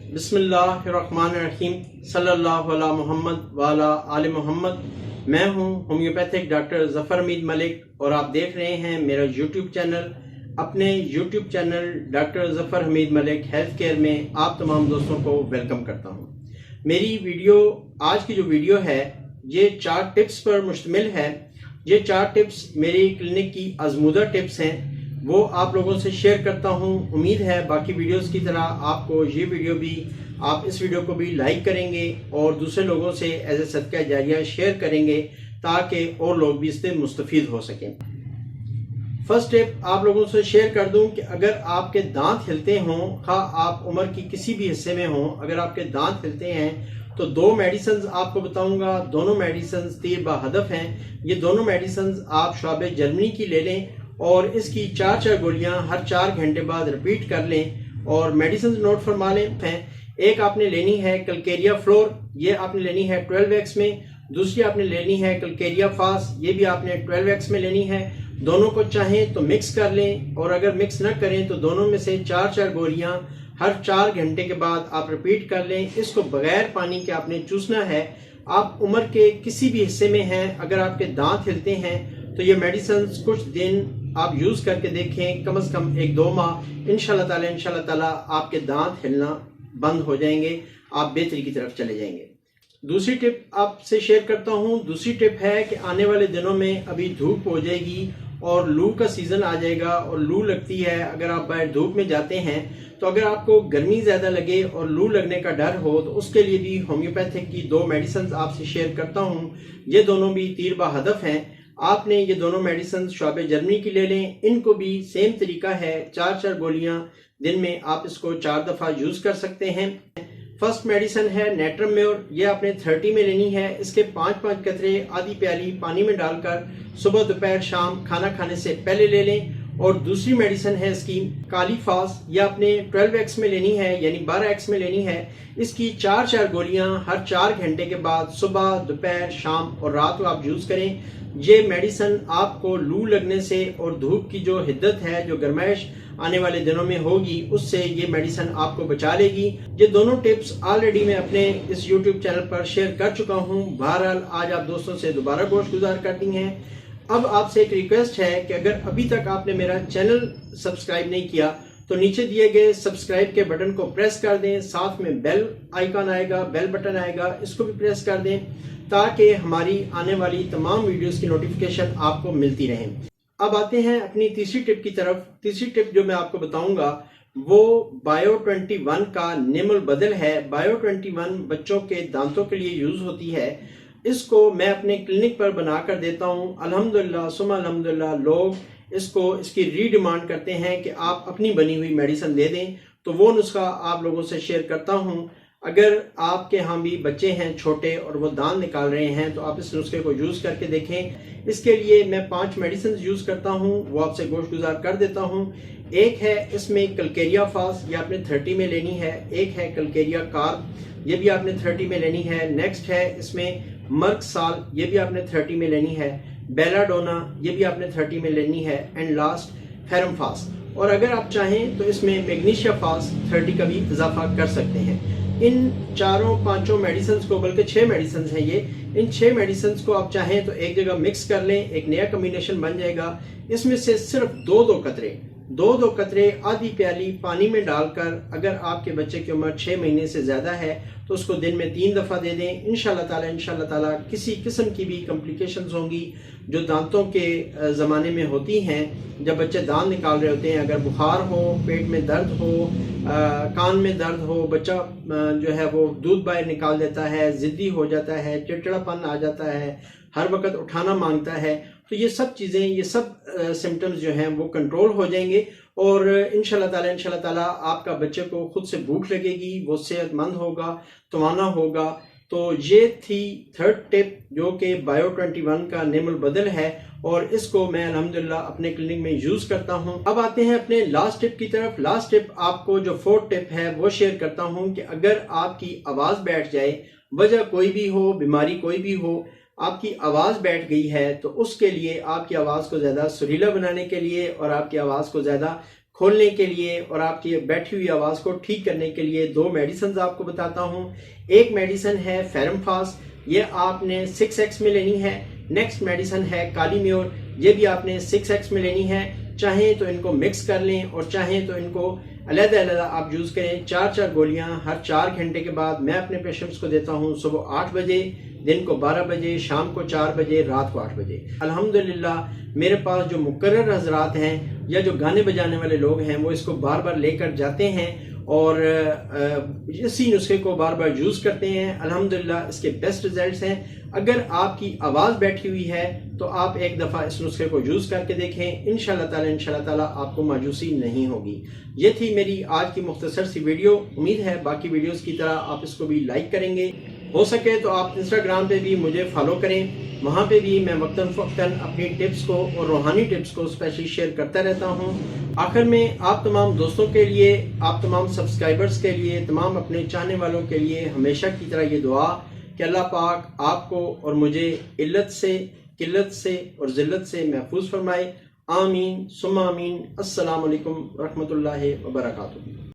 बिस्मिल्लाहिर्रहमानिर्रहीम सल्लल्लाहु अला मोहम्मद वाला आले मोहम्मद। मैं हूं होम्योपैथिक डॉक्टर ज़फ़र हमीद मलिक और आप देख रहे हैं मेरा यूट्यूब चैनल। अपने YouTube channel doctor Zafar Hamid Malik health care में आप तमाम दोस्तों को वेलकम करता हूं। मेरी वीडियो आज की जो वीडियो है ये 4 टिप्स पर मुश्तमिल है। ये 4 टिप्स मेरी क्लिनिक की आजमूदा टिप्स हैं, वो आप लोगों से शेयर करता हूं। उम्मीद है बाकी वीडियोस की तरह आपको ये वीडियो भी, आप इस वीडियो को भी लाइक करेंगे और दूसरे लोगों से एज ए सदका जारिया शेयर करेंगे ताकि और लोग भी इससे मुस्तफीद हो सकें। फर्स्ट टिप आप लोगों से शेयर कर दूं कि अगर आपके दांत हिलते हों, खा आप उम्र की किसी भी हिस्से में हों, अगर आपके दांत हिलते हैं तो 2 मेडिसिन आपको बताऊंगा। दोनों मेडिसिन तीर बा हदफ हैं। ये दोनों मेडिसिन आप शॉबे जर्मनी की ले लें और इसकी 4 गोलियां हर 4 घंटे बाद रिपीट कर लें और मेडिसिन नोट फरमा लें। एक आपने लेनी है कलकेरिया फ्लोर, ये आपने लेनी है 12x में। दूसरी आपने लेनी है कलकेरिया फास्ट, ये भी आपने 12x में लेनी है। दोनों को चाहें तो मिक्स कर लें और अगर मिक्स न करें तो दोनों में से 4 गोलियां हर 4 घंटे के बाद आप रिपीट कर लें। इसको बगैर पानी के आपने चूसना है। आप उम्र के किसी भी हिस्से में हैं, अगर आपके दांत हिलते हैं तो ये मेडिसिन कुछ दिन आप यूज करके देखें, कम से कम 1-2 माह। इंशाल्लाह ताला आपके दांत हिलना बंद हो जाएंगे, आप बेहतरी की तरफ चले जाएंगे। दूसरी टिप आपसे शेयर करता हूं। दूसरी टिप है कि आने वाले दिनों में अभी धूप हो जाएगी और लू का सीजन आ जाएगा और लू लगती है। अगर आप बाहर धूप में जाते हैं तो अगर आपको गर्मी ज्यादा लगे और लू लगने का डर हो तो उसके लिए भी होम्योपैथिक की 2 मेडिसिन आपसे शेयर करता हूं। ये दोनों भी तीर बा हदफ हैं। आपने ये दोनों मेडिसिन शॉबे जर्मनी की ले लें। इनको भी सेम तरीका है, 4 गोलियां दिन में आप इसको 4 दफा यूज कर सकते हैं। फर्स्ट मेडिसिन है नेट्रम म्योर, ये आपने 30 में लेनी है। इसके 5-5 कतरे आधी प्याली पानी में डालकर सुबह दोपहर शाम खाना खाने से पहले ले लें। और दूसरी मेडिसिन है इसकी काली फास, ये आपने 12x में लेनी है यानी 12x में लेनी है। इसकी 4 गोलियां हर 4 घंटे के बाद सुबह दोपहर शाम और रात को आप यूज करें। ये मेडिसिन आपको लू लगने से और धूप की जो हिद्दत है, जो गर्माइश आने वाले दिनों में होगी, उससे ये मेडिसिन आपको बचा लेगी। ये दोनों टिप्स ऑलरेडी मैं अपने इस YouTube चैनल पर शेयर कर चुका हूं। बहरहाल आज आप दोस्तों से दोबारा गोश गुजार कर दी हैं। अब आपसे एक रिक्वेस्ट है कि अगर अभी तक आपने मेरा चैनल सब्सक्राइब नहीं किया तो नीचे दिए गए सब्सक्राइब के बटन को प्रेस कर दें। साथ में बेल आइकन आएगा, बेल बटन आएगा, इसको भी प्रेस कर दें ताकि हमारी आने वाली तमाम वीडियोस की नोटिफिकेशन आपको मिलती रहे। अब आते हैं अपनी तीसरी टिप की तरफ। तीसरी टिप जो मैं आपको बताऊंगा वो बायो 21 का निमल बदल है। बायो 21 बच्चों के दांतों के लिए यूज होती है। इसको मैं अपने क्लिनिक पर बनाकर देता हूं। अल्हम्दुलिल्लाह सुम्मा अल्हम्दुलिल्लाह लोग इसकी रीडिमांड करते हैं कि आप अपनी बनी हुई मेडिसिन दे दें, तो वो नुस्खा आप लोगों से शेयर करता हूं। अगर आपके यहाँ भी बच्चे हैं छोटे और वो दांत निकाल रहे हैं तो आप इस नुस्खे को यूज करके देखें। इसके लिए मैं 5 मेडिसिन यूज करता हूँ, वो आपसे गोश गुजार कर देता हूँ। एक है इसमें कलकेरिया फास्ट, ये आपने 30 में लेनी है। एक है कलकेरिया कार्ब, ये भी आपने 30 में लेनी है। नेक्स्ट है इसमें मर्क साल, ये भी आपने 30 में लेनी है। बेलाडोना, ये भी आपने 30 में लेनी है। And last ferrum fast. और अगर आप चाहें तो इसमें मैग्नीशिया फास्ट 30 का भी इजाफा कर सकते हैं। इन 4-5 मेडिसिन को, बल्कि 6 मेडिसिन हैं ये, इन 6 मेडिसिन को आप चाहें तो एक जगह मिक्स कर लें, एक नया कॉम्बिनेशन बन जाएगा। इसमें से सिर्फ 2 कतरे आधी प्याली पानी में डालकर, अगर आपके बच्चे की उम्र 6 महीने से ज्यादा है तो उसको दिन में 3 दफा दे दें। इंशाल्लाह ताला किसी किस्म की भी कॉम्प्लिकेशंस होंगी जो दांतों के ज़माने में होती हैं, जब बच्चे दांत निकाल रहे होते हैं, अगर बुखार हो, पेट में दर्द हो, कान में दर्द हो, बच्चा जो है वो दूध बाहर निकाल देता है, जिद्दी हो जाता है, चिड़चिड़ापन आ जाता है, हर वक्त उठाना मांगता है, तो ये सब चीज़ें, ये सब सिम्टम्स जो हैं वो कंट्रोल हो जाएंगे और इंशाल्लाह ताला आपका बच्चे को खुद से भूख लगेगी, वो सेहतमंद होगा, तवाना होगा। तो ये थी 3rd टिप जो कि बायो 21 का निमल बदल है और इसको मैं अल्हम्दुलिल्लाह अपने क्लिनिक में यूज करता हूं। अब आते हैं अपने लास्ट टिप की तरफ। लास्ट टिप आपको जो 4th टिप है वो शेयर करता हूं कि अगर आपकी आवाज बैठ जाए, वजह कोई भी हो, बीमारी कोई भी हो, आपकी आवाज बैठ गई है तो उसके लिए आपकी आवाज को ज्यादा सुरीला बनाने के लिए और आपकी आवाज को ज्यादा کھولنے کے لیے اور آپ کی بیٹھی ہوئی آواز کو ٹھیک کرنے کے لیے 2 میڈیسنز آپ کو بتاتا ہوں۔ ایک میڈیسن ہے فیرم فاسٹ، یہ آپ نے 6x میں لینی ہے۔ نیکسٹ میڈیسن ہے کالی میور، یہ بھی آپ نے 6x میں لینی ہے۔ چاہیں تو ان کو مکس کر لیں اور چاہیں تو ان کو علیحدہ علیحدہ آپ یوز کریں۔ 4 گولیاں ہر 4 گھنٹے کے بعد میں اپنے پیشنٹس کو دیتا ہوں، صبح 8 بجے، دن کو 12 بجے، شام کو 4 بجے، رات کو 8 بجے۔ الحمدللہ میرے پاس جو مقرر حضرات ہیں یا جو گانے بجانے والے لوگ ہیں وہ اس کو بار بار لے کر جاتے ہیں اور اسی نسخے کو بار بار یوز کرتے ہیں۔ الحمدللہ اس کے بیسٹ ریزلٹس ہیں۔ اگر آپ کی آواز بیٹھی ہوئی ہے تو آپ ایک دفعہ اس نسخے کو یوز کر کے دیکھیں، انشاءاللہ تعالی آپ کو مایوسی نہیں ہوگی۔ یہ تھی میری آج کی مختصر سی ویڈیو۔ امید ہے باقی ویڈیوز کی طرح آپ اس کو بھی لائک کریں گے۔ ہو سکے تو آپ انسٹاگرام پہ بھی مجھے فالو کریں، وہاں پہ بھی میں وقتاً فوقتاً اپنی ٹپس کو اور روحانی ٹپس کو اسپیشلی شیئر کرتا رہتا ہوں۔ آخر میں آپ تمام دوستوں کے لیے، آپ تمام سبسکرائبرز کے لیے، تمام اپنے چاہنے والوں کے لیے ہمیشہ کی طرح یہ دعا کہ اللہ پاک آپ کو اور مجھے علت سے، قلت سے اور ذلت سے محفوظ فرمائے۔ آمین ثم آمین۔ السلام علیکم ورحمۃ اللہ وبرکاتہ۔